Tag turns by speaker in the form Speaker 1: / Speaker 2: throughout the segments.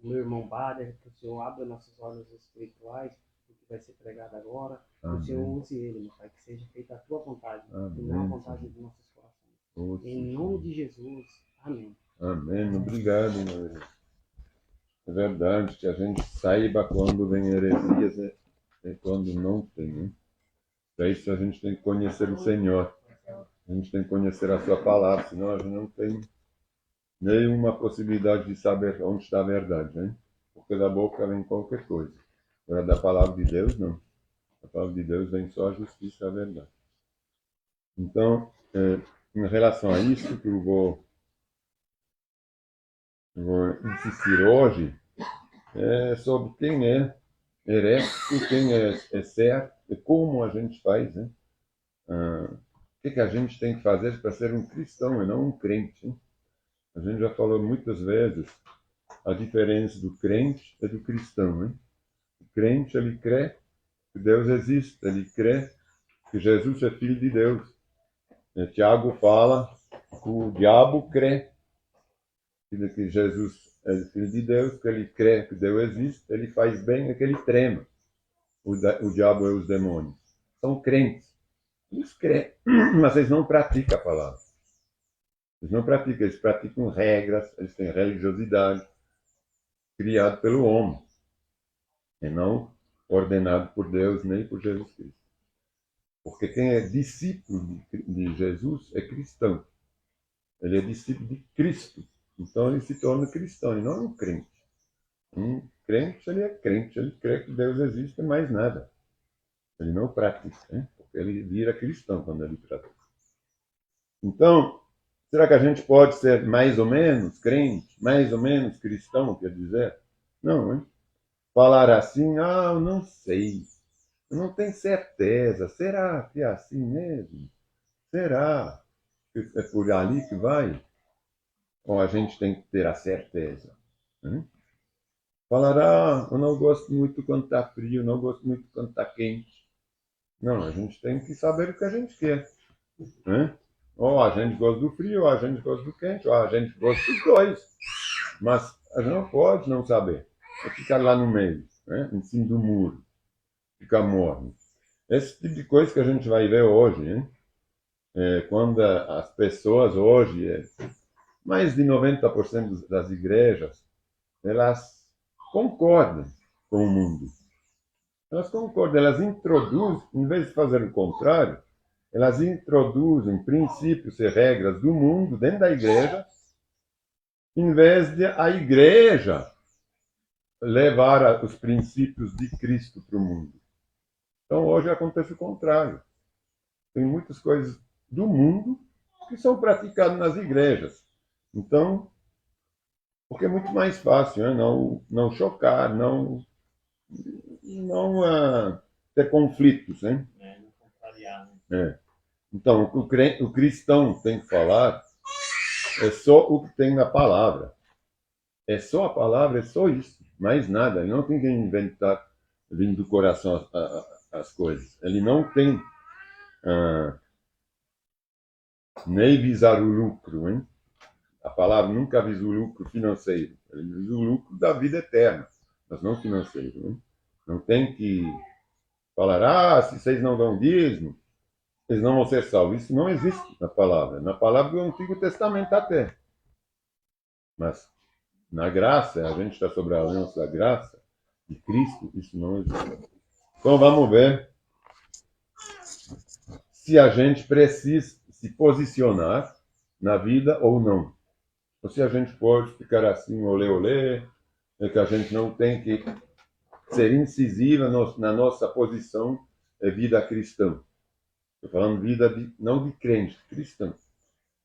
Speaker 1: o meu irmão Bader, que o Senhor abra nossos olhos espirituais, o que vai ser pregado agora, que o Senhor
Speaker 2: Amém.
Speaker 1: use ele, meu Pai, que seja feita a tua vontade, e não a
Speaker 2: Amém,
Speaker 1: vontade
Speaker 2: Senhor.
Speaker 1: dos nossos corações.
Speaker 2: Ô,
Speaker 1: Em nome
Speaker 2: Senhor.
Speaker 1: de Jesus, amém.
Speaker 2: Amém. Obrigado, meu irmão. É verdade que a gente saiba quando vem heresias e quando não tem, né? Para isso a gente tem que conhecer o Senhor. A gente tem que conhecer a sua palavra, senão a gente não tem nenhuma possibilidade de saber onde está a verdade, né? Porque da boca vem qualquer coisa. Agora da palavra de Deus, não. Da palavra de Deus vem só a justiça e a verdade. Então, em relação a isso que eu vou insistir hoje, é sobre quem é herético, quem é certo, e como a gente faz, né? O que a gente tem que fazer para ser um cristão e não um crente, né? A gente já falou muitas vezes a diferença do crente e do cristão, né? O crente, ele crê que Deus existe, ele crê que Jesus é filho de Deus. E Tiago fala que o diabo crê que Jesus é filho de Deus, que ele crê que Deus existe, ele faz bem é que ele trema. O diabo e os demônios. São crentes. Eles creem, mas eles não praticam a palavra. Eles não praticam, eles praticam regras, eles têm religiosidade criada pelo homem, e não ordenado por Deus nem por Jesus Cristo. Porque quem é discípulo de Jesus é cristão. Ele é discípulo de Cristo. Então ele se torna cristão, e não um crente. Um crente, ele é crente, ele crê que Deus existe, mais nada. Ele não pratica, né? Porque ele vira cristão quando ele pratica. Então, será que a gente pode ser mais ou menos crente, mais ou menos cristão, quer dizer? Não, hein? Falar assim, eu não sei, eu não tenho certeza, será que é assim mesmo? Será que é por ali que vai? Ou a gente tem que ter a certeza? Hein? Falar, eu não gosto muito quando está frio, não gosto muito quando está quente. Não, a gente tem que saber o que a gente quer. Né? Ou a gente gosta do frio, ou a gente gosta do quente, ou a gente gosta dos dois. Mas a gente não pode não saber. É ficar lá no meio, né? Em cima do muro, ficar morno. Esse tipo de coisa que a gente vai ver hoje, né? Quando as pessoas hoje, mais de 90% das igrejas, elas concordam com o mundo. Elas concordam, elas introduzem, em vez de fazer o contrário, elas introduzem princípios e regras do mundo dentro da igreja, em vez de a igreja levar os princípios de Cristo para o mundo. Então hoje acontece o contrário. Tem muitas coisas do mundo que são praticadas nas igrejas. Então, porque é muito mais fácil, né? Não chocar, não ter conflitos, né?
Speaker 1: Não contrariar, né?
Speaker 2: É. Então, o cristão tem que falar é só o que tem na palavra. É só a palavra, é só isso. Mais nada. Ele não tem que inventar vindo do coração as coisas. Ele não tem ah, nem visar o lucro, hein? A palavra nunca visa o lucro financeiro. Ele visa o lucro da vida eterna, mas não financeiro. Hein? Não tem que falar, se vocês não dão dízimo, eles não vão ser salvos. Isso não existe na palavra. Na palavra do Antigo Testamento até. Mas na graça, a gente está sobre a aliança da graça de Cristo, isso não existe. Então vamos ver se a gente precisa se posicionar na vida ou não. Ou se a gente pode ficar assim, olê, olê, é que a gente não tem que ser incisiva na nossa posição vida cristã. Estou falando vida não de crente, cristão.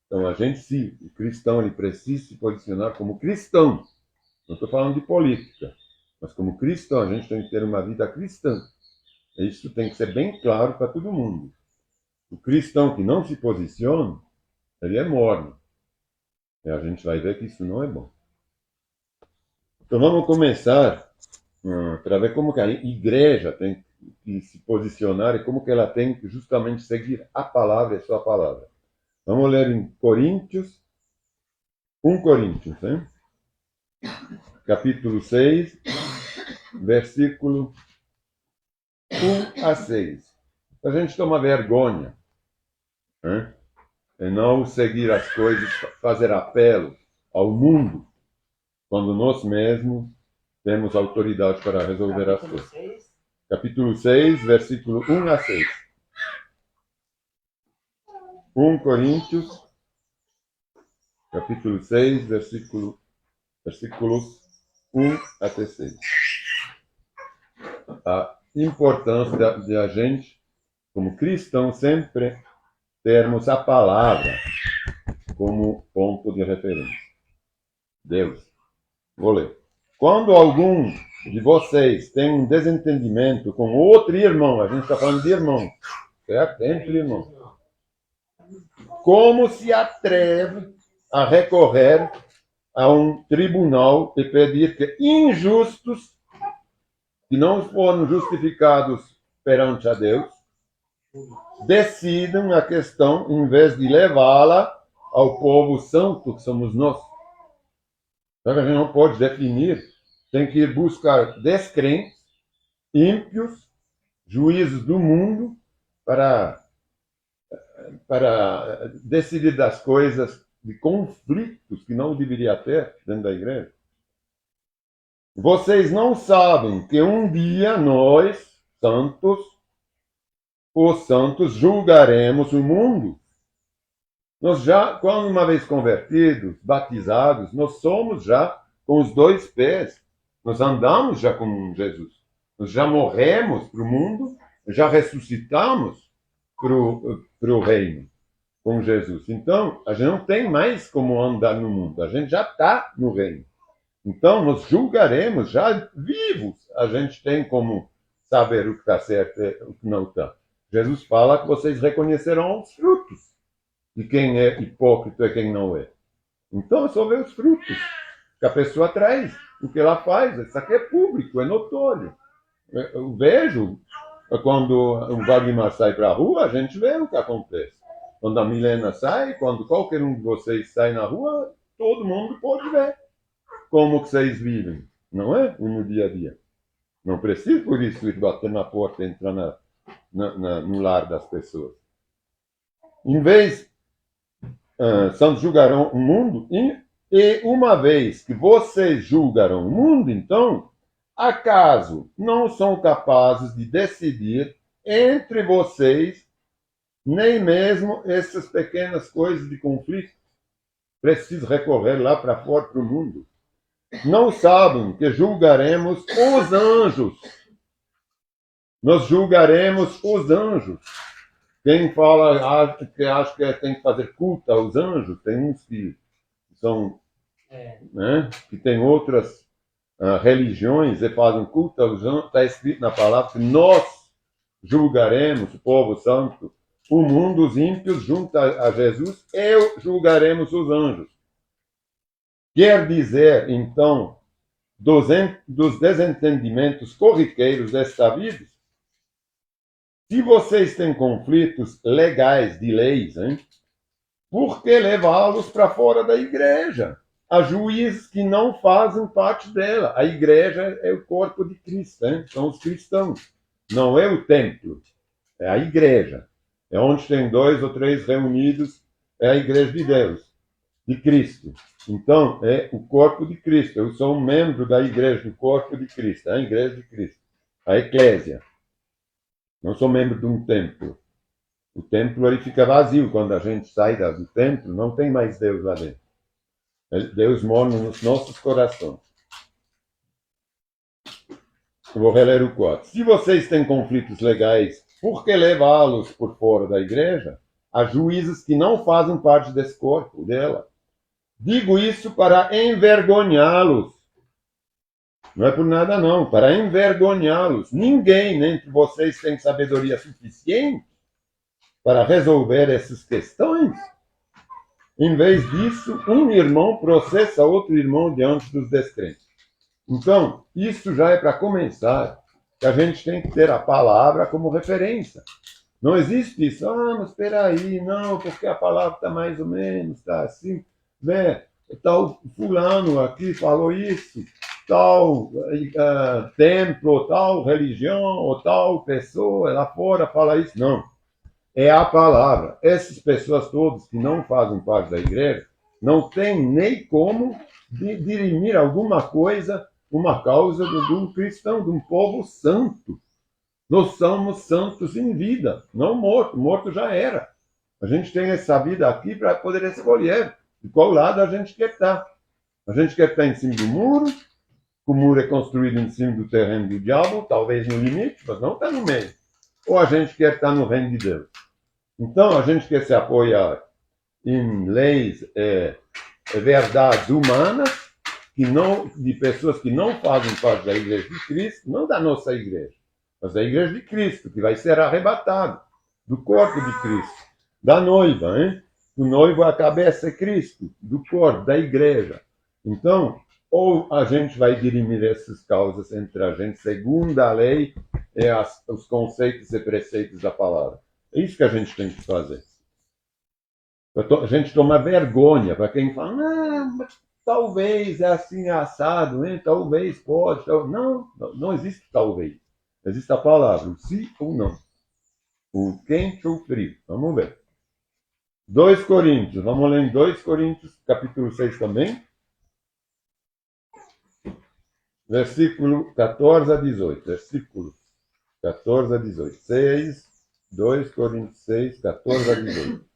Speaker 2: Então a gente, se o cristão ele precisa se posicionar como cristão. Não estou falando de política, mas como cristão a gente tem que ter uma vida cristã. Isso tem que ser bem claro para todo mundo. O cristão que não se posiciona, ele é morno. E a gente vai ver que isso não é bom. Então vamos começar para ver como que a igreja tem que se posicionar e como que ela tem que justamente seguir a palavra e só a palavra. Vamos ler em Coríntios, 1 Coríntios, hein? capítulo 6, versículo 1 a 6. A gente toma vergonha, né? E não seguir as coisas, fazer apelo ao mundo, quando nós mesmos temos autoridade para resolver as coisas.
Speaker 1: 6.
Speaker 2: Capítulo 6, versículo 1 a 6. 1 Coríntios, capítulo 6, versículos 1 até 6. A importância de a gente, como cristão, sempre termos a palavra como ponto de referência. Deus. Vou ler. Quando algum de vocês tem um desentendimento com outro irmão, a gente está falando de irmão, certo? Entre irmãos. Como se atreve a recorrer a um tribunal e pedir que injustos, que não foram justificados perante a Deus, decidam a questão em vez de levá-la ao povo santo que somos nós? A gente não pode definir, tem que ir buscar descrentes, ímpios, juízes do mundo para decidir das coisas, de conflitos que não deveria ter dentro da igreja. Vocês não sabem que um dia nós, os santos, julgaremos o mundo? Nós já, quando uma vez convertidos, batizados, nós somos já com os dois pés. Nós andamos já com Jesus. Nós já morremos para o mundo, já ressuscitamos para o reino com Jesus. Então, a gente não tem mais como andar no mundo. A gente já está no reino. Então, nós julgaremos já vivos. A gente tem como saber o que está certo e o que não está. Jesus fala que vocês reconhecerão os frutos de quem é hipócrita e quem não é. Então, é só ver os frutos que a pessoa traz, o que ela faz. Isso aqui é público, é notório. Eu vejo, quando o Wagner sai para a rua, a gente vê o que acontece. Quando a Milena sai, quando qualquer um de vocês sai na rua, todo mundo pode ver como que vocês vivem, não é? No dia a dia. Não precisa, por isso, ir bater na porta e entrar no lar das pessoas. Em vez, santos julgarão o mundo, e uma vez que vocês julgarão o mundo, então, acaso não são capazes de decidir entre vocês nem mesmo essas pequenas coisas de conflito? Preciso recorrer lá para fora, para o mundo. Não sabem que julgaremos os anjos. Nós julgaremos os anjos. Quem fala, acha que tem que fazer culto aos anjos, tem uns que são, né, que tem outras religiões e fazem culto aos anjos. Está escrito na palavra que nós julgaremos o povo santo, o mundo, os ímpios, junto a Jesus, e julgaremos os anjos. Quer dizer, então, dos desentendimentos corriqueiros desta vida, se vocês têm conflitos legais de leis, hein, por que levá-los para fora da igreja? Há juízes que não fazem parte dela. A igreja é o corpo de Cristo, hein? São os cristãos. Não é o templo, é a igreja. É onde tem 2 ou 3 reunidos, é a igreja de Deus, de Cristo. Então, é o corpo de Cristo. Eu sou um membro da igreja, do corpo de Cristo, a igreja de Cristo, a eclésia. Não sou membro de um templo. O templo ele fica vazio quando a gente sai do templo, não tem mais Deus lá dentro. Deus mora nos nossos corações. Eu vou reler o 4. Se vocês têm conflitos legais, por que levá-los por fora da igreja? Há juízes que não fazem parte desse corpo dela. Digo isso para envergonhá-los. Não é por nada, não. Para envergonhá-los. Ninguém entre vocês tem sabedoria suficiente para resolver essas questões. Em vez disso, um irmão processa outro irmão diante dos descrentes. Então, isso já é para começar, que a gente tem que ter a palavra como referência. Não existe isso. Mas espera aí, não, porque a palavra está mais ou menos, está assim. Vê, tal fulano aqui falou isso. tal templo, ou tal religião, ou tal pessoa lá fora fala isso. Não. É a palavra. Essas pessoas todas que não fazem parte da igreja não têm nem como dirimir alguma coisa, uma causa de um cristão, de um povo santo. Nós somos santos em vida, não morto. Morto já era. A gente tem essa vida aqui para poder escolher de qual lado a gente quer estar. A gente quer estar em cima do muro, o muro é construído em cima do terreno do diabo, talvez no limite, mas não está no meio. Ou a gente quer estar no reino de Deus. Então, a gente quer se apoiar em leis, verdades humanas, de pessoas que não fazem parte da igreja de Cristo, não da nossa igreja, mas da igreja de Cristo, que vai ser arrebatado do corpo de Cristo, da noiva, hein? O noivo, a cabeça é Cristo, do corpo, da igreja. Então, ou a gente vai dirimir essas causas entre a gente, segundo a lei e os conceitos e preceitos da palavra. É isso que a gente tem que fazer. A gente toma vergonha para quem fala, mas talvez é assim assado, hein? Talvez pode. Não existe talvez. Existe a palavra, o sim ou não. O quente ou o frio. Vamos ver. 2 Coríntios. Vamos ler em 2 Coríntios, capítulo 6 também. Versículo 14 a 18. Versículo 14 a 18. 2 Coríntios 6, 14 a 18.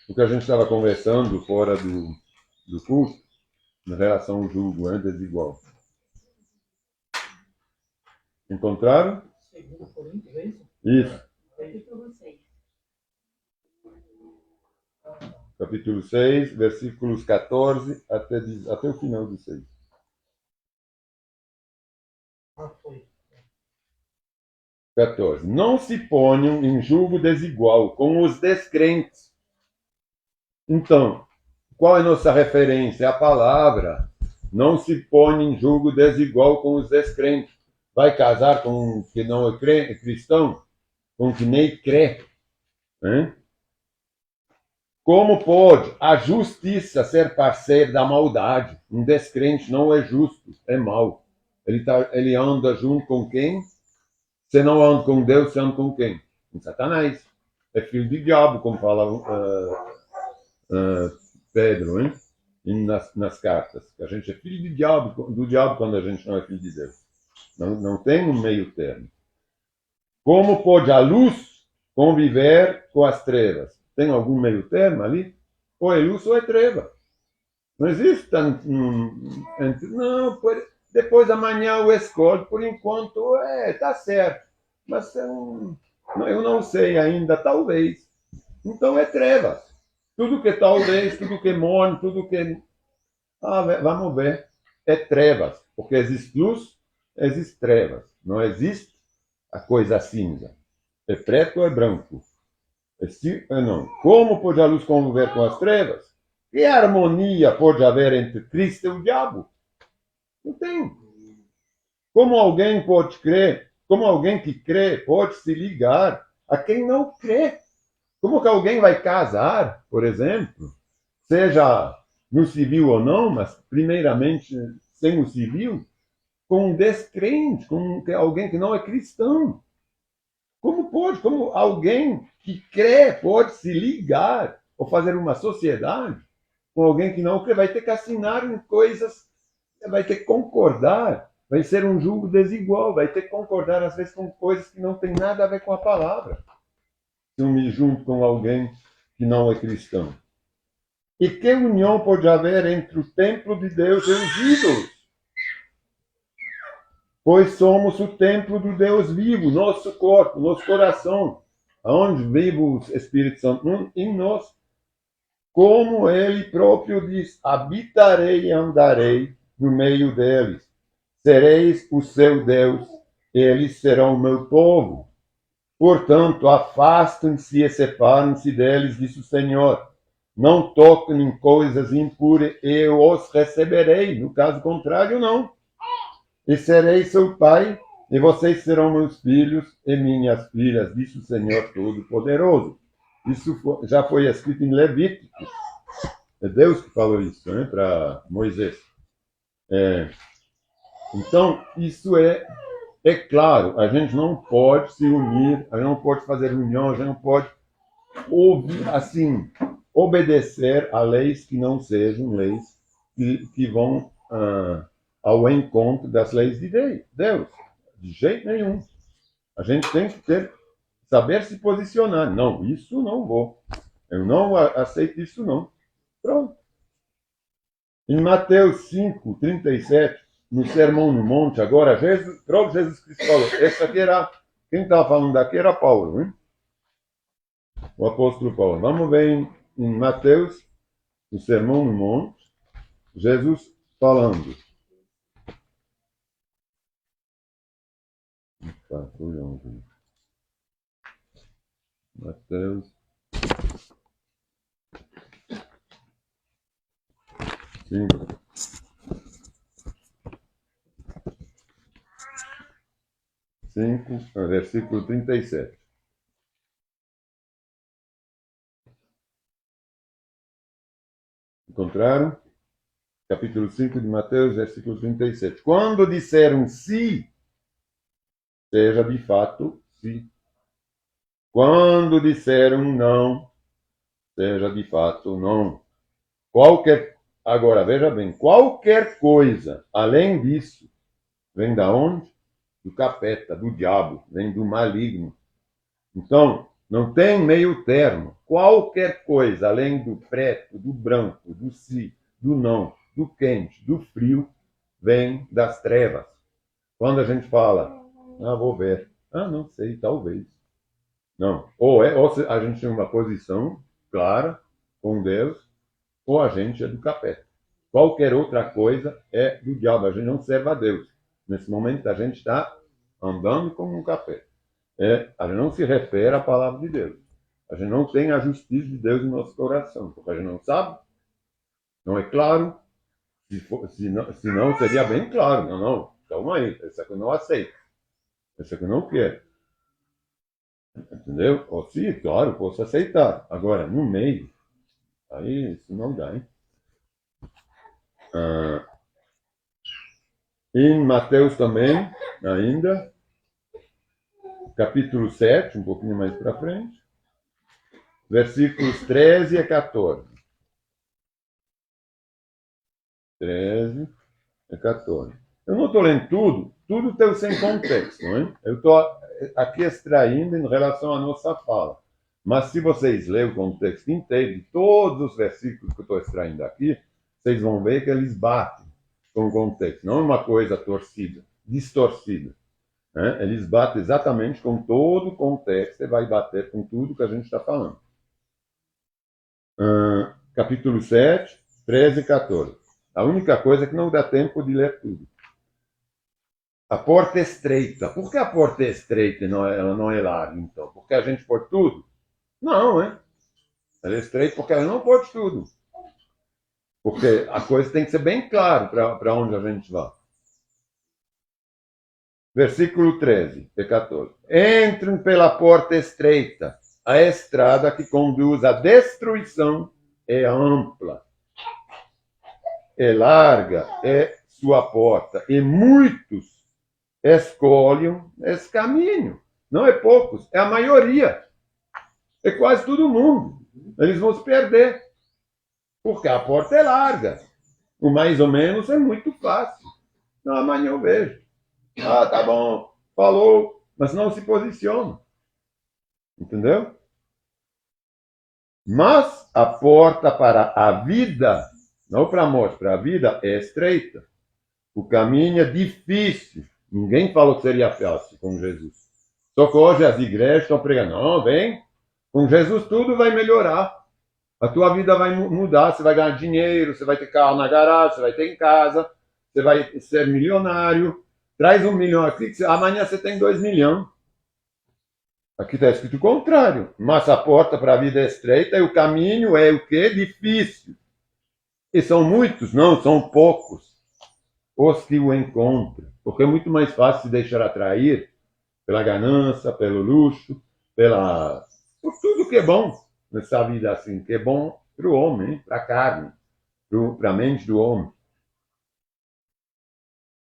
Speaker 2: O que a gente estava conversando fora do culto, em relação ao julgo desigual. Encontraram?
Speaker 1: 2 Coríntios, é isso?
Speaker 2: Isso.
Speaker 3: Capítulo 6.
Speaker 2: Capítulo 6, versículos 14 até o final do 6.
Speaker 1: Foi.
Speaker 2: 14. Não se ponham em julgo desigual com os descrentes. Então, qual é a nossa referência? A palavra. Não se põe em julgo desigual com os descrentes. Vai casar com o que não é cristão? Com o que nem crê? Hein? Como pode a justiça ser parceira da maldade? Um descrente não é justo, é mau. Ele anda junto com quem? Você não anda com Deus, você anda com quem? Com Satanás. É filho do diabo, como fala Pedro, hein? Nas cartas. A gente é filho do diabo quando a gente não é filho de Deus. Não tem um meio termo. Como pode a luz conviver com as trevas? Tem algum meio termo ali? Ou é luz ou é treva. Não existe não, depois amanhã eu escolho, por enquanto tá certo. Mas eu não sei ainda, talvez. Então é trevas. Tudo que talvez, tudo que morre, tudo que... vamos ver. É trevas. Porque existe luz, existe trevas. Não existe a coisa cinza. É preto ou é branco? É sim ou não? Como pode a luz conviver com as trevas? Que harmonia pode haver entre Cristo e o diabo? Não tem. Como alguém pode crer? Como alguém que crê pode se ligar a quem não crê? Como que alguém vai casar, por exemplo, seja no civil ou não, mas primeiramente sem o civil, com um descrente, com alguém que não é cristão? Como pode? Como alguém que crê pode se ligar ou fazer uma sociedade com alguém que não crê? Vai ter que assinar em coisas, vai ter que concordar, vai ser um julgo desigual, vai ter que concordar às vezes com coisas que não tem nada a ver com a palavra. Se eu me junto com alguém que não é cristão. E que união pode haver entre o templo de Deus e os ídolos? Pois somos o templo do Deus vivo, nosso corpo, nosso coração, onde vive o Espírito Santo em nós. Como ele próprio diz, habitarei e andarei no meio deles. Sereis o seu Deus, eles serão o meu povo. Portanto, afastem-se e separem-se deles, disse o Senhor. Não toquem em coisas impuras, eu os receberei. No caso contrário, não. E serei seu pai, e vocês serão meus filhos e minhas filhas, disse o Senhor Todo-Poderoso. Isso já foi escrito em Levítico. É Deus que falou isso, né, para Moisés. Então, isso é claro, a gente não pode se unir, a gente não pode fazer reunião, a gente não pode ouvir, assim, obedecer a leis que não sejam leis que vão ao encontro das leis de Deus. De jeito nenhum. A gente tem que saber se posicionar. Não, isso não vou. Eu não aceito isso não. Pronto. Em Mateus 5, 37, no Sermão no Monte, agora, próprio Jesus Cristo falou, essa aqui era, quem estava falando daqui era Paulo, hein? O apóstolo Paulo. Vamos ver em Mateus, no Sermão no Monte, Jesus falando. Mateus 5. Versículo 37. Encontraram? Capítulo 5 de Mateus, versículo 37. Quando disseram sim, seja de fato sim. Quando disseram não, seja de fato não. Agora, veja bem, qualquer coisa além disso vem da onde? Do capeta, do diabo, vem do maligno. Então, não tem meio termo. Qualquer coisa além do preto, do branco, do sim, do não, do quente, do frio, vem das trevas. Quando a gente fala, vou ver. Não sei, talvez. Não. Ou a gente tem uma posição clara com Deus, ou a gente é do capeta. Qualquer outra coisa é do diabo. A gente não serve a Deus. Nesse momento a gente está andando como um capeta. A gente não se refere à palavra de Deus. A gente não tem a justiça de Deus no nosso coração, porque a gente não sabe, não é claro. Se não, seria bem claro. Não, calma aí, esse aqui eu não aceito. Esse aqui eu não quero. Entendeu? Ou sim, claro, posso aceitar. Agora, no meio, aí isso não dá, hein? Em Mateus também, ainda, capítulo 7, um pouquinho mais para frente, versículos 13 a 14. 13 a 14. Eu não estou lendo tudo está sem contexto, não é? Eu estou aqui extraindo em relação à nossa fala. Mas se vocês lerem o contexto inteiro de todos os versículos que eu estou extraindo aqui, vocês vão ver que eles batem com o contexto. Não é uma coisa torcida, distorcida. Né? Eles batem exatamente com todo o contexto e vai bater com tudo que a gente está falando. Capítulo 7, 13 e 14. A única coisa é que não dá tempo de ler tudo. A porta é estreita. Por que a porta é estreita e ela não é larga, então? Porque a gente pode tudo? Não, hein? Ela é estreita porque ela não pode tudo. Porque a coisa tem que ser bem clara para onde a gente vai. Versículo 13 e 14. Entrem pela porta estreita. A estrada que conduz à destruição é ampla. É larga, é sua porta. E muitos escolhem esse caminho. Não é poucos, é a maioria. É quase todo mundo. Eles vão se perder. Porque a porta é larga. O mais ou menos é muito fácil. Não, amanhã eu vejo. Tá bom, falou, mas não se posiciona. Entendeu? Mas a porta para a vida, não para a morte, para a vida é estreita. O caminho é difícil. Ninguém falou que seria fácil com Jesus. Só que hoje as igrejas estão pregando, não, vem, com Jesus tudo vai melhorar. A tua vida vai mudar, você vai ganhar dinheiro, você vai ter carro na garagem, você vai ter em casa, você vai ser milionário. Traz 1 milhão aqui, amanhã você tem 2 milhões. Aqui está escrito o contrário. Mas a porta para a vida é estreita e o caminho é o quê? Difícil. E são muitos? Não, são poucos os que o encontram. Porque é muito mais fácil se deixar atrair pela ganância, pelo luxo, por tudo que é bom. nessa vida assim, que é bom para o homem, para a carne, para a mente do homem.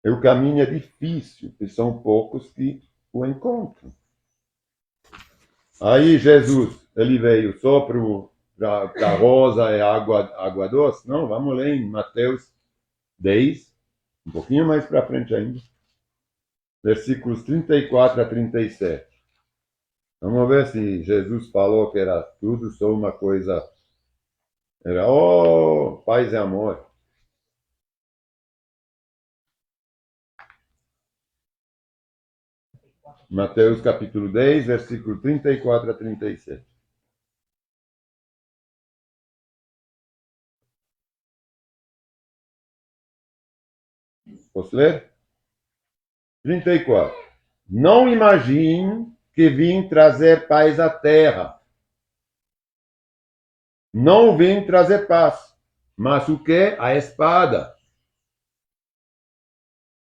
Speaker 2: E o caminho é difícil, e são poucos que o encontram. Aí Jesus, ele veio só para a rosa e água doce? Não, vamos ler em Mateus 10, um pouquinho mais para frente ainda, versículos 34 a 37. Vamos ver se Jesus falou que era tudo só uma coisa. Era, paz e amor. Mateus capítulo 10, versículo 34 a 37. Posso ler? 34. Não imagine que vim trazer paz à terra. Não vim trazer paz. Mas o que? A espada.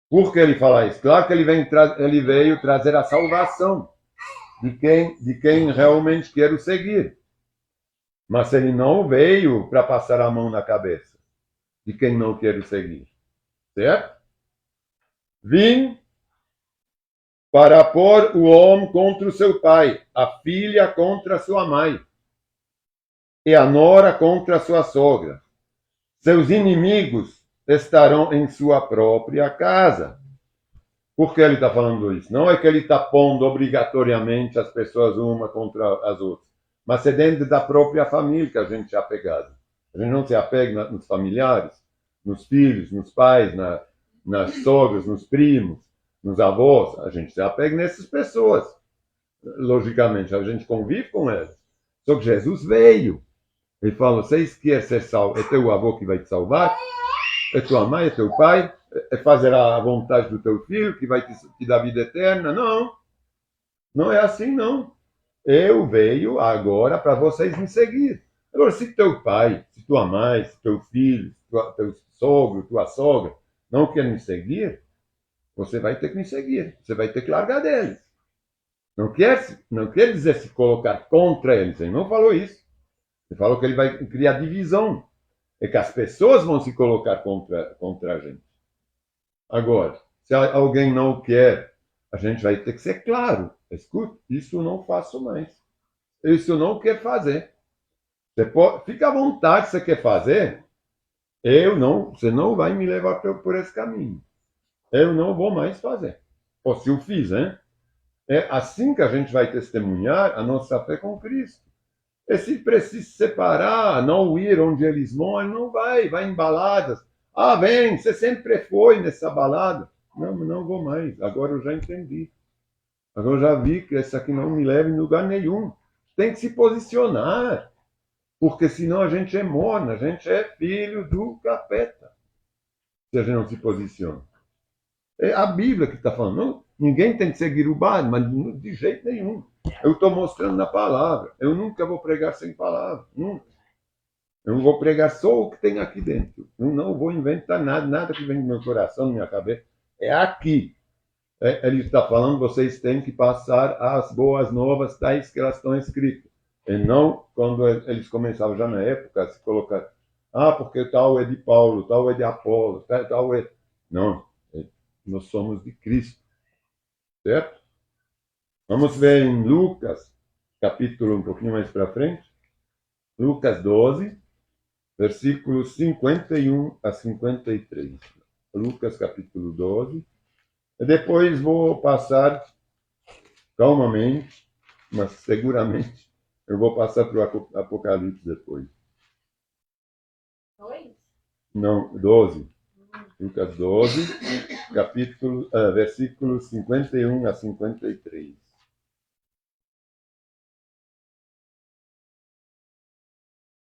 Speaker 2: Por que ele fala isso? Claro que ele veio trazer a salvação de quem realmente quer o seguir. Mas ele não veio para passar a mão na cabeça de quem não quer o seguir. Certo? Vim para pôr o homem contra o seu pai, a filha contra a sua mãe, e a nora contra a sua sogra. Seus inimigos estarão em sua própria casa. Por que ele está falando isso? Não é que ele está pondo obrigatoriamente as pessoas uma contra as outras, mas é dentro da própria família que a gente é apegado. A gente não se apega nos familiares, nos filhos, nos pais, nas sogras, nos primos, nos avós. A gente se apega nessas pessoas. Logicamente, a gente convive com elas. Só que Jesus veio. Ele fala, vocês querem ser salvos? É teu avô que vai te salvar? É tua mãe? É teu pai? É fazer a vontade do teu filho que vai te dar vida eterna? Não. Não é assim, não. Eu veio agora para vocês me seguir. Agora, se teu pai, se tua mãe, se teu filho, teu sogro, tua sogra não quer me seguir, você vai ter que me seguir. Você vai ter que largar deles. Não quer dizer se colocar contra eles. Ele não falou isso. Ele falou que ele vai criar divisão. É que as pessoas vão se colocar contra a gente. Agora, se alguém não quer, a gente vai ter que ser claro. Escute, isso eu não faço mais. Isso eu não quero fazer. Fica à vontade se você quer fazer. Você não vai me levar por esse caminho. Eu não vou mais fazer. Ou se eu fiz, hein? É assim que a gente vai testemunhar a nossa fé com Cristo. E se precisa se separar, não ir onde eles vão, ele não vai em baladas. Ah, vem, você sempre foi nessa balada. Não vou mais. Agora eu já entendi. Agora eu já vi que essa aqui não me leva em lugar nenhum. Tem que se posicionar. Porque senão a gente é morna, a gente é filho do capeta. Se a gente não se posiciona. É a Bíblia que está falando. Não, ninguém tem que seguir o baile, mas de jeito nenhum. Eu estou mostrando na palavra. Eu nunca vou pregar sem palavra. Nunca. Eu vou pregar só o que tem aqui dentro. Eu não vou inventar nada que vem do meu coração, da minha cabeça. É aqui. Ele está falando, vocês têm que passar as boas novas tais que elas estão escritas. E não quando eles começavam já na época a se colocar, porque tal é de Paulo, tal é de Apolo, tal é... Não, nós somos de Cristo. Certo? Vamos ver em Lucas, capítulo um pouquinho mais para frente. Lucas 12, versículos 51 a 53. Lucas, capítulo 12. E depois vou passar calmamente, mas seguramente eu vou passar para o Apocalipse depois.
Speaker 3: 2?
Speaker 2: Não, 12. Lucas 12, versículos 51 a 53.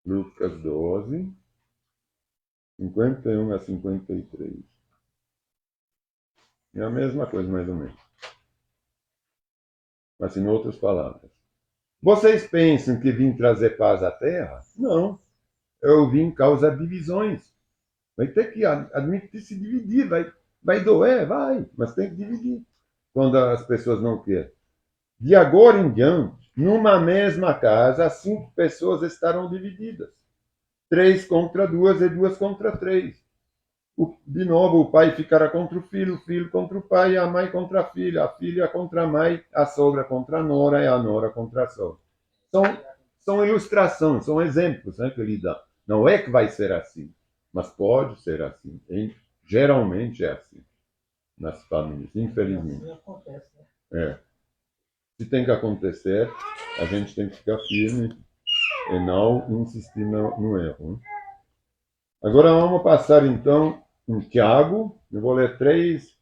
Speaker 2: Lucas 12, 51 a 53. É a mesma coisa, mais ou menos. Mas em outras palavras. Vocês pensam que vim trazer paz à terra? Não. Eu vim causar divisões. Vai ter que admitir se dividir. Vai doer? Vai. Mas tem que dividir. Quando as pessoas não querem. De agora em diante, numa mesma casa, 5 pessoas estarão divididas. 3 contra 2 e 2 contra 3. De novo, o pai ficará contra o filho contra o pai, a mãe contra a filha contra a mãe, a sogra contra a nora e a nora contra a sogra. São ilustrações, são exemplos, né, que ele dá. Não é que vai ser assim, mas pode ser assim. Geralmente é assim nas famílias, infelizmente.
Speaker 3: Assim acontece, né?
Speaker 2: É. Se tem que acontecer, a gente tem que ficar firme e não insistir no erro. Né? Agora vamos passar então em Tiago. Eu vou ler 3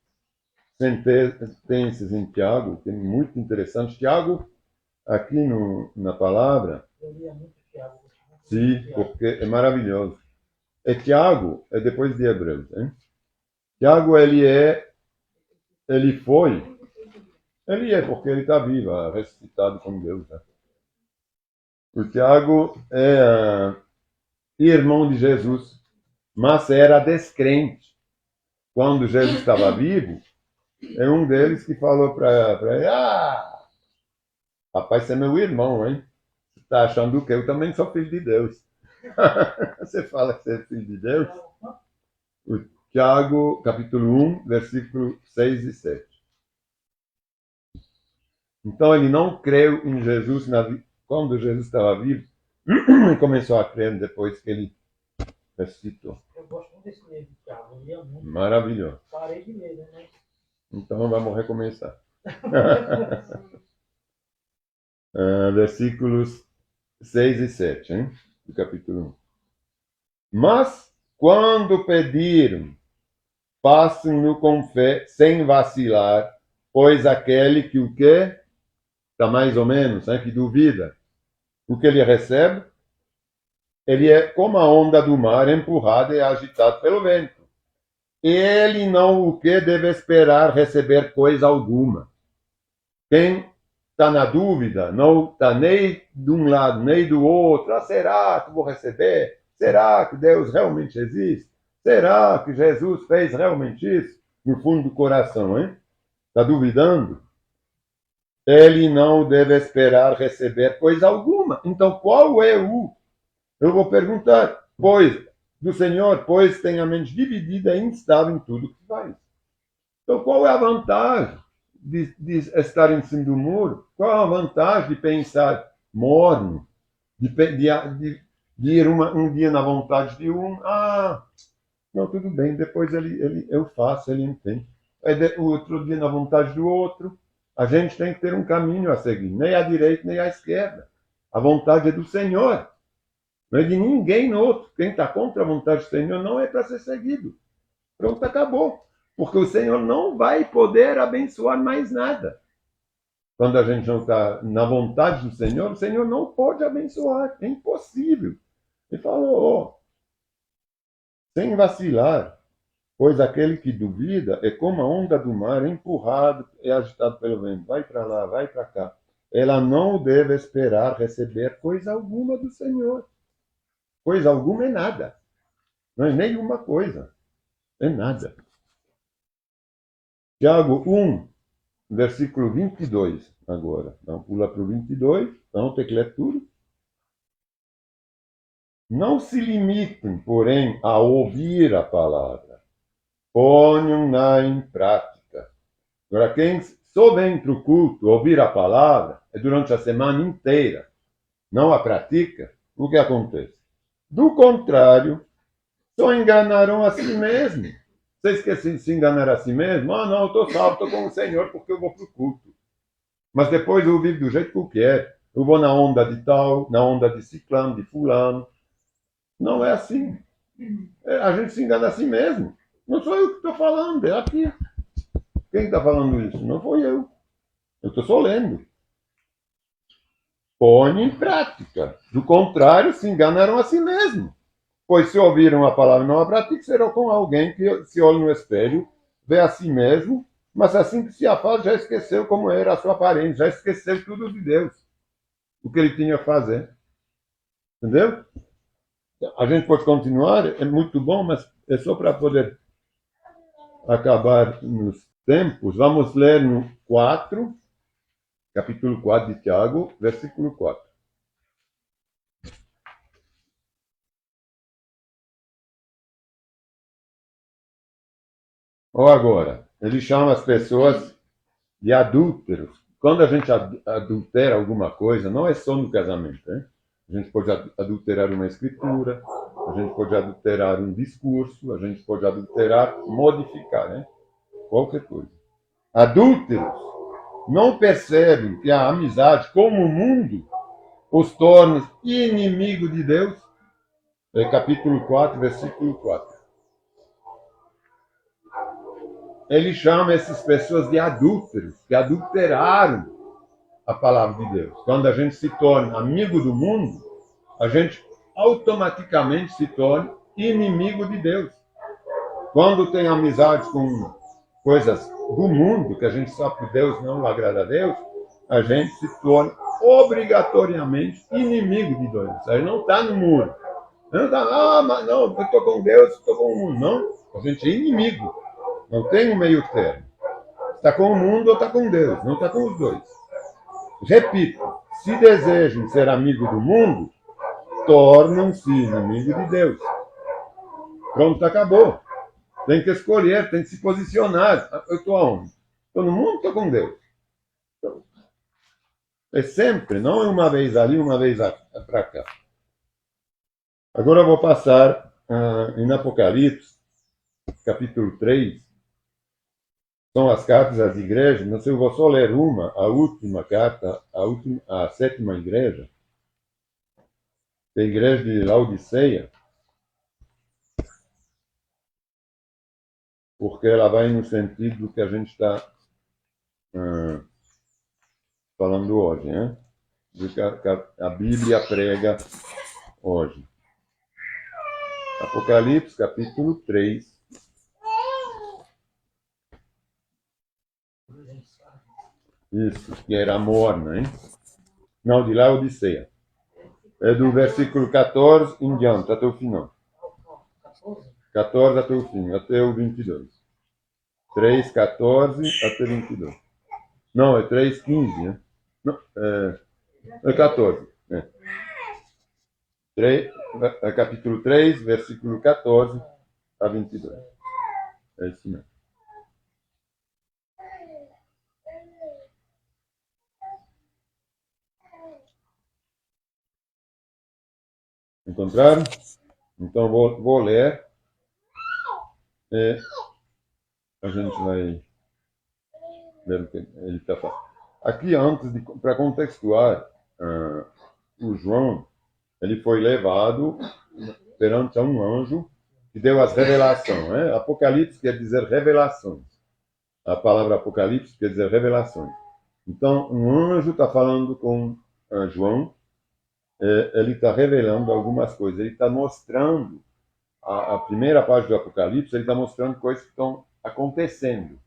Speaker 2: sentenças em Tiago, que é muito interessante. Tiago, aqui na palavra,
Speaker 3: Eu lia muito Tiago.
Speaker 2: sim, porque é maravilhoso. Tiago é depois de Hebreus. Hein? Tiago, ele é porque ele está vivo, ressuscitado com Deus. Né? O Tiago é irmão de Jesus, mas era descrente. Quando Jesus estava vivo, é um deles que falou para ele, rapaz, você é meu irmão, hein? Você está achando que eu também sou filho de Deus. Você fala que você é filho de Deus? O Tiago, capítulo 1, versículo 6 e 7. Então ele não creu em Jesus quando Jesus estava vivo e começou a crer depois que ele ressuscitou.
Speaker 3: Eu gosto muito desse livro, Tiago. Eu lia muito.
Speaker 2: Maravilhoso.
Speaker 3: Parei de ler, né?
Speaker 2: Então vamos recomeçar. Versículos 6 e 7, hein? Do capítulo 1. Mas quando pediram, façam-no com fé, sem vacilar, pois aquele que o quê? Está mais ou menos, né? Que duvida. O que ele recebe? Ele é como a onda do mar, empurrado e agitado pelo vento. Ele não o que deve esperar receber coisa alguma. Quem está na dúvida, não está nem de um lado, nem do outro. Será que vou receber? Será que Deus realmente existe? Será que Jesus fez realmente isso? No fundo do coração, hein? Está duvidando? Ele não deve esperar receber coisa alguma. Então, qual é Eu vou perguntar, do Senhor, pois tem a mente dividida e instável em tudo que faz. Então, qual é a vantagem de estar em cima do muro? Qual é a vantagem de pensar morno? De ir um dia na vontade de não, tudo bem, depois eu faço, ele entende. O outro dia na vontade do outro. A gente tem que ter um caminho a seguir, nem à direita nem à esquerda. A vontade é do Senhor. Não é de ninguém outro. Quem está contra a vontade do Senhor não é para ser seguido. Pronto, acabou. Porque o Senhor não vai poder abençoar mais nada. Quando a gente não está na vontade do Senhor, o Senhor não pode abençoar. É impossível. Ele falou, sem vacilar, pois aquele que duvida é como a onda do mar, empurrado e agitado pelo vento. Vai para lá, vai para cá. Ela não deve esperar receber coisa alguma do Senhor. Coisa alguma é nada. Não é nenhuma coisa. É nada. Tiago 1, versículo 22, agora. Então, pula para o 22, então tem que ler tudo. Não se limitem, porém, a ouvir a palavra. Ponham-na em prática. Agora, quem só vem para o culto ouvir a palavra, é durante a semana inteira, não a pratica, o que acontece? Do contrário, só enganarão a si mesmos. Vocês querem se enganar a si mesmos? Não, eu estou salvo, estou com o Senhor porque eu vou para o culto. Mas depois eu vivo do jeito que eu quero. Eu vou na onda de tal, na onda de ciclano, de fulano. Não é assim. A gente se engana a si mesmo. Não sou eu que estou falando, é aqui. Quem está falando isso? Não foi eu. Eu estou só lendo. Põe em prática. Do contrário, se enganarão a si mesmo. Pois se ouviram a palavra e não a praticam, serão com alguém que se olha no espelho, vê a si mesmo, mas assim que se afasta, já esqueceu como era a sua aparência, já esqueceu tudo de Deus, o que ele tinha a fazer. Entendeu? A gente pode continuar, é muito bom, mas é só para poder acabar nos tempos. Vamos ler no 4, capítulo 4 de Tiago, versículo 4. Ou agora, ele chama as pessoas de adúlteros. Quando a gente adultera alguma coisa, não é só no casamento, né? A gente pode adulterar uma escritura, a gente pode adulterar um discurso, a gente pode adulterar, modificar, né? Qualquer coisa. Adúlteros não percebem que a amizade, como o mundo, os torna inimigos de Deus. É capítulo 4, versículo 4. Ele chama essas pessoas de adúlteros, que adulteraram a palavra de Deus. Quando a gente se torna amigo do mundo, a gente automaticamente se torna inimigo de Deus. Quando tem amizade com coisas do mundo, que a gente sabe que Deus não agrada a Deus, a gente se torna obrigatoriamente inimigo de Deus. A gente não está no mundo. Não está, mas não, eu estou com Deus, estou com o mundo. Não, a gente é inimigo. Não tem um meio termo. Está com o mundo ou está com Deus. Não está com os dois. Repito, se desejam ser amigo do mundo, tornam-se inimigo de Deus. Pronto, acabou. Tem que escolher, tem que se posicionar. Eu estou aonde? Estou no mundo, estou com Deus. É sempre, não é uma vez ali, uma vez para cá. Agora eu vou passar em Apocalipse, capítulo 3. São as cartas às igrejas, mas eu vou só ler a última carta, a sétima igreja, a igreja de Laodiceia, porque ela vai no sentido do que a gente está falando hoje, né? Do que a Bíblia prega hoje. Apocalipse, capítulo 3. Isso, que era morna, hein? Não, de Laodiceia. É do versículo 14 em diante, até o final. 14 até o fim, até o 22. 3, 14 até 22. Não, é 3, 15, né? Não, é 14. Capítulo 3, versículo 14 a 22. É isso mesmo. Encontraram? Então vou ler. A gente vai ver o que ele está falando. Aqui, para contextuar, o João, ele foi levado perante um anjo que deu as revelações. Né? Apocalipse quer dizer revelações. A palavra Apocalipse quer dizer revelações. Então, um anjo está falando com João. Ele está revelando algumas coisas. Ele está mostrando, a primeira parte do Apocalipse, ele está mostrando coisas que estão acontecendo.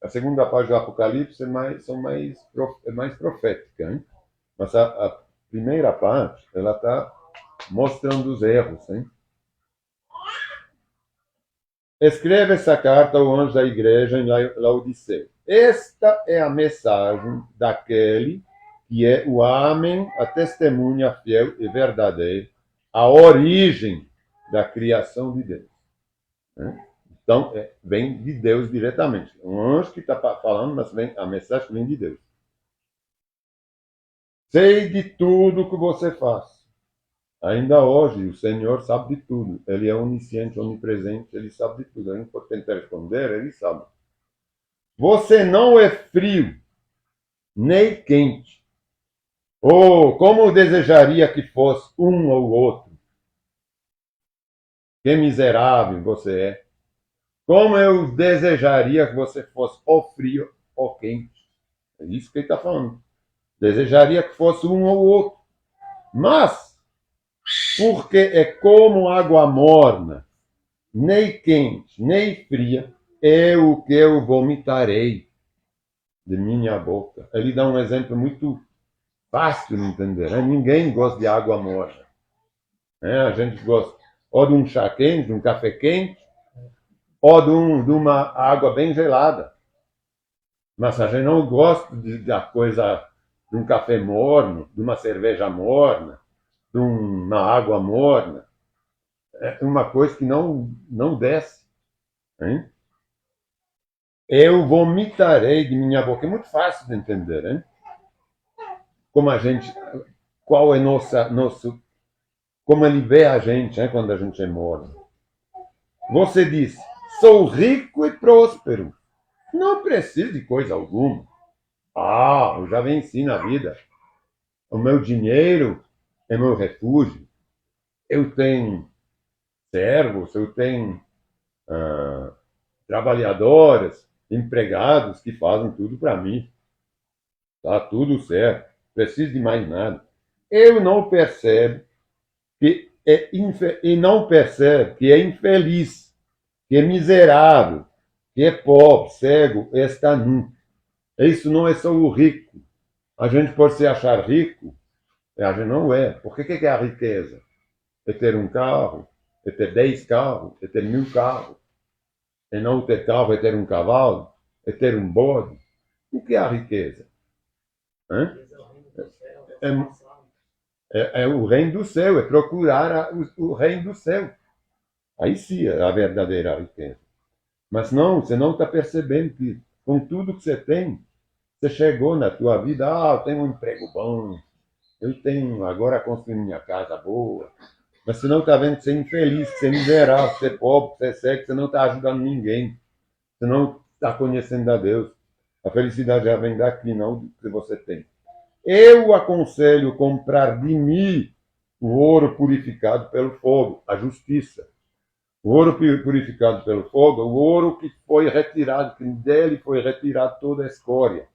Speaker 2: A segunda parte do Apocalipse é mais profética. Hein? Mas a primeira parte, ela está mostrando os erros. Hein? Escreve essa carta ao anjo da igreja em Laodiceia. Esta é a mensagem daquele que é o Amém, a testemunha fiel e verdadeira, a origem da criação de Deus. Então, vem de Deus diretamente. Um anjo que está falando, mas a mensagem vem de Deus. Sei de tudo que você faz. Ainda hoje, o Senhor sabe de tudo. Ele é onisciente, onipresente, ele sabe de tudo. A gente pode tentar responder, ele sabe. Você não é frio, nem quente. Oh, como eu desejaria que fosse um ou outro. Que miserável você é. Como eu desejaria que você fosse ou frio ou quente. É isso que ele está falando. Desejaria que fosse um ou outro. Mas, porque é como água morna, nem quente, nem fria, é o que eu vomitarei de minha boca. Ele dá um exemplo muito fácil de entender. Né? Ninguém gosta de água morna. A gente gosta ou de um chá quente, de um café quente, ou de uma água bem gelada. Mas a gente não gosta da coisa de um café morno, de uma cerveja morna, de uma água morna. É uma coisa que não desce. Hein? Eu vomitarei de minha boca. É muito fácil de entender, hein? Como a gente, qual é nosso, como ele vê a gente, hein, quando a gente é morno. Você diz, sou rico e próspero. Não preciso de coisa alguma. Eu já venci na vida. O meu dinheiro é meu refúgio. Eu tenho servos, eu tenho trabalhadoras, empregados que fazem tudo para mim. Tá tudo certo. Preciso de mais nada. Eu não percebo e não percebe que é infeliz, que é miserável, que é pobre, cego, está nu. Isso não é só o rico. A gente pode se achar rico, a gente não é. Porque o que é a riqueza? É ter um carro, é ter 10 carros, é ter 1000 carros. É não ter carro, é ter um cavalo, é ter um bode. O que é a riqueza? Hã? É o reino do céu, é procurar o reino do céu. Aí sim é a verdadeira riqueza. Mas não, você não está percebendo que com tudo que você tem, você chegou na tua vida, eu tenho um emprego bom, eu tenho agora construir minha casa boa. Mas você não está vendo que você é infeliz, que você é miserável, que você é pobre, que você é cego, que você não está ajudando ninguém. Você não está conhecendo a Deus. A felicidade já vem daqui, não do que você tem. Eu aconselho comprar de mim o ouro purificado pelo fogo, a justiça. O ouro purificado pelo fogo, o ouro que foi retirado, que dele foi retirado toda a escória.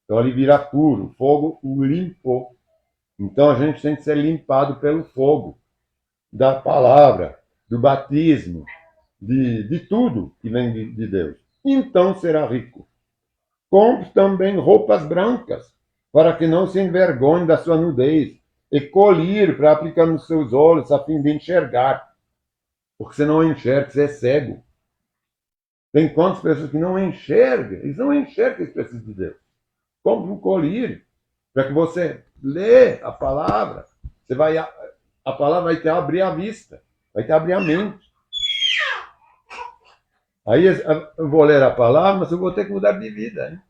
Speaker 2: Então ele vira puro, o fogo o limpou. Então a gente tem que ser limpado pelo fogo da palavra, do batismo, de tudo que vem de Deus. Então será rico. Compre também roupas brancas, para que não se envergonhe da sua nudez, e colírio para aplicar nos seus olhos, a fim de enxergar. Porque você não enxerga, você é cego. Tem quantas pessoas que não enxergam? Eles não enxergam que eles precisam de Deus. Compre um colírio, para que você lê a palavra. A palavra vai te abrir a vista, vai te abrir a mente. Aí eu vou ler a palavra, mas eu vou ter que mudar de vida. Hein?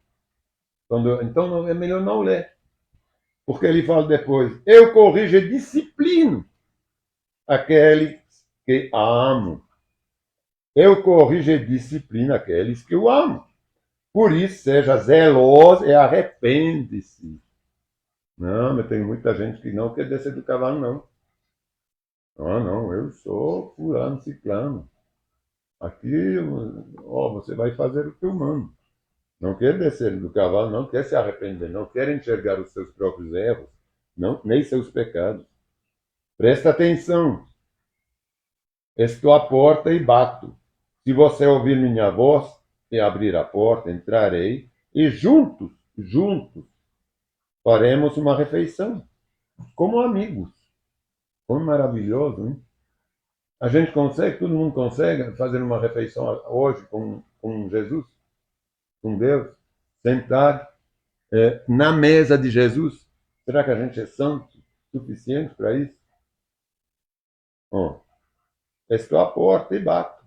Speaker 2: Então é melhor não ler. Porque ele fala depois, eu corrijo e disciplino aqueles que amo. Eu corrijo e disciplino aqueles que eu amo. Por isso, seja zeloso e arrepende-se. Não, mas tem muita gente que não quer descer do cavalo, não. Não, eu sou fulano, ciclano. Aqui, você vai fazer o que eu mando. Não quer descer do cavalo, não quer se arrepender, não quer enxergar os seus próprios erros, não, nem seus pecados. Presta atenção. Estou à porta e bato. Se você ouvir minha voz e abrir a porta, entrarei e juntos, faremos uma refeição. Como amigos. Como maravilhoso, hein? A gente consegue, todo mundo consegue fazer uma refeição hoje com Jesus, com Deus, sentado na mesa de Jesus. Será que a gente é santo suficiente para isso? Estou à porta e bato.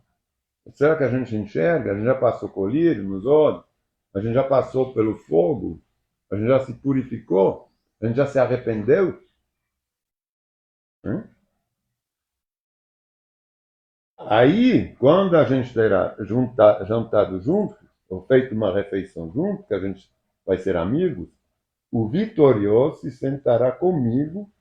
Speaker 2: Será que a gente enxerga? A gente já passou colírio nos olhos? A gente já passou pelo fogo? A gente já se purificou? A gente já se arrependeu? Aí, quando a gente terá jantado juntos, ou feito uma refeição junto, que a gente vai ser amigos, o vitorioso se sentará comigo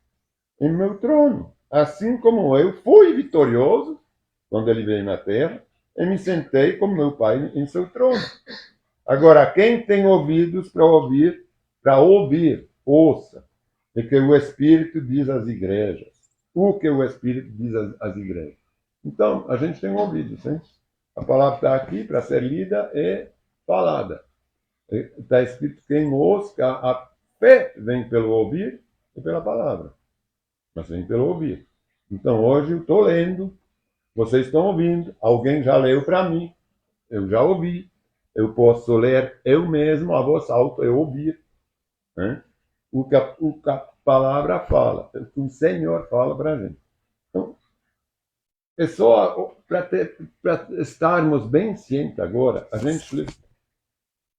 Speaker 2: em meu trono. Assim como eu fui vitorioso, quando ele veio na terra, e me sentei como meu Pai em seu trono. Agora, quem tem ouvidos para ouvir, ouça. É que o Espírito diz às igrejas. O que o Espírito diz às igrejas. Então, a gente tem ouvidos, hein? A palavra está aqui para ser lida e falada. Está escrito quem ouça, a fé vem pelo ouvir e pela palavra. Mas vem pelo ouvir. Então, hoje eu estou lendo, vocês estão ouvindo, alguém já leu para mim, eu já ouvi. Eu posso ler eu mesmo, a voz alta, eu ouvir. Né? o que a palavra fala, o que o Senhor fala para a gente. Então, é só para estarmos bem cientes agora, a gente lê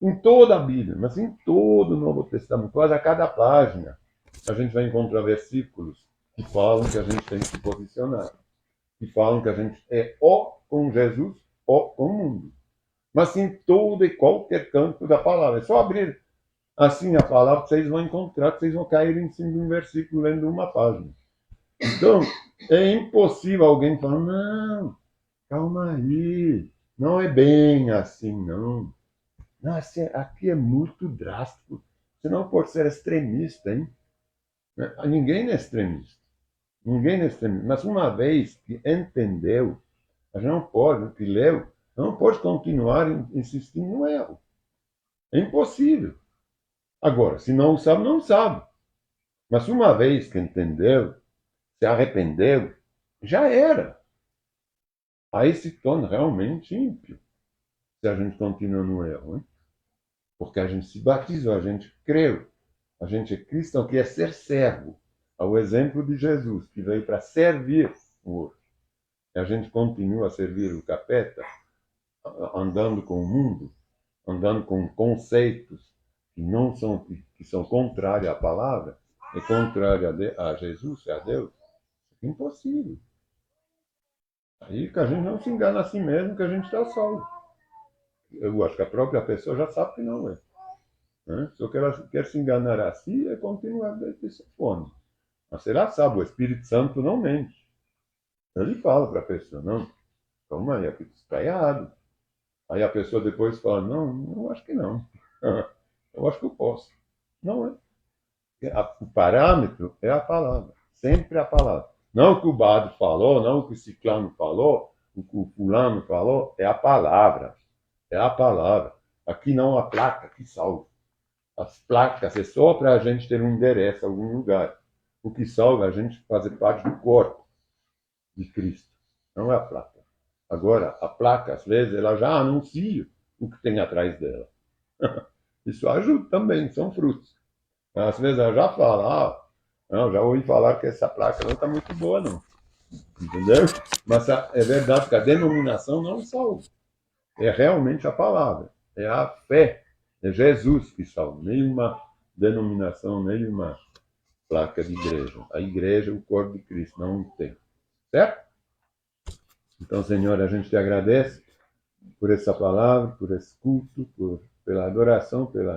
Speaker 2: em toda a Bíblia, mas em todo o Novo Testamento, quase a cada página, a gente vai encontrar versículos que falam que a gente tem que se posicionar, que falam que a gente é ó com Jesus, ó com o mundo. Mas em todo e qualquer canto da palavra. É só abrir assim a palavra que vocês vão encontrar, que vocês vão cair em cima de um versículo lendo uma página. Então, é impossível alguém falar, não, calma aí, não é bem assim, não. Não, aqui é muito drástico. Você não pode ser extremista, hein? Ninguém é extremista. Ninguém é extremista. Mas uma vez que entendeu, a gente não pode, que leu, não pode continuar insistindo no erro. É impossível. Agora, se não sabe, não sabe. Mas uma vez que entendeu, se arrependeu, já era. Aí se torna realmente ímpio. Se a gente continua no erro, hein? Porque a gente se batizou, a gente creu. A gente é cristão, que é ser servo. Ao exemplo de Jesus, que veio para servir o outro. E a gente continua a servir o capeta, andando com o mundo, andando com conceitos que não são, que são contrários à palavra, é contrário a Jesus, a Deus. É impossível. Aí que a gente não se engana a si mesmo, que a gente está salvo. Eu acho que a própria pessoa já sabe que não é. Né? Só que ela quer se enganar a si e continuar dessa forma. Mas ela sabe, o Espírito Santo não mente. Ele fala para a pessoa, não, calma aí, aqui está errado. Aí a pessoa depois fala, não, eu acho que não. Eu acho que eu posso. Não é. O parâmetro é a palavra. Sempre a palavra. Não o que o Bado falou, não o que o Ciclano falou, o que o Fulano falou, é a palavra. É a palavra. Aqui não há placa que salva. As placas é só para a gente ter um endereço em algum lugar. O que salva é a gente fazer parte do corpo de Cristo. Não é a placa. Agora, a placa, às vezes, ela já anuncia o que tem atrás dela. Isso ajuda também, são frutos. Às vezes ela já fala, não, já ouvi falar que essa placa não está muito boa, não. Entendeu? Mas é verdade que a denominação não salva. É realmente a palavra. É a fé. É Jesus que salva. Nenhuma denominação, nenhuma placa de igreja. A igreja é o corpo de Cristo, não tem. Certo? Então, Senhor, a gente te agradece por essa palavra, por esse culto, pela adoração, pela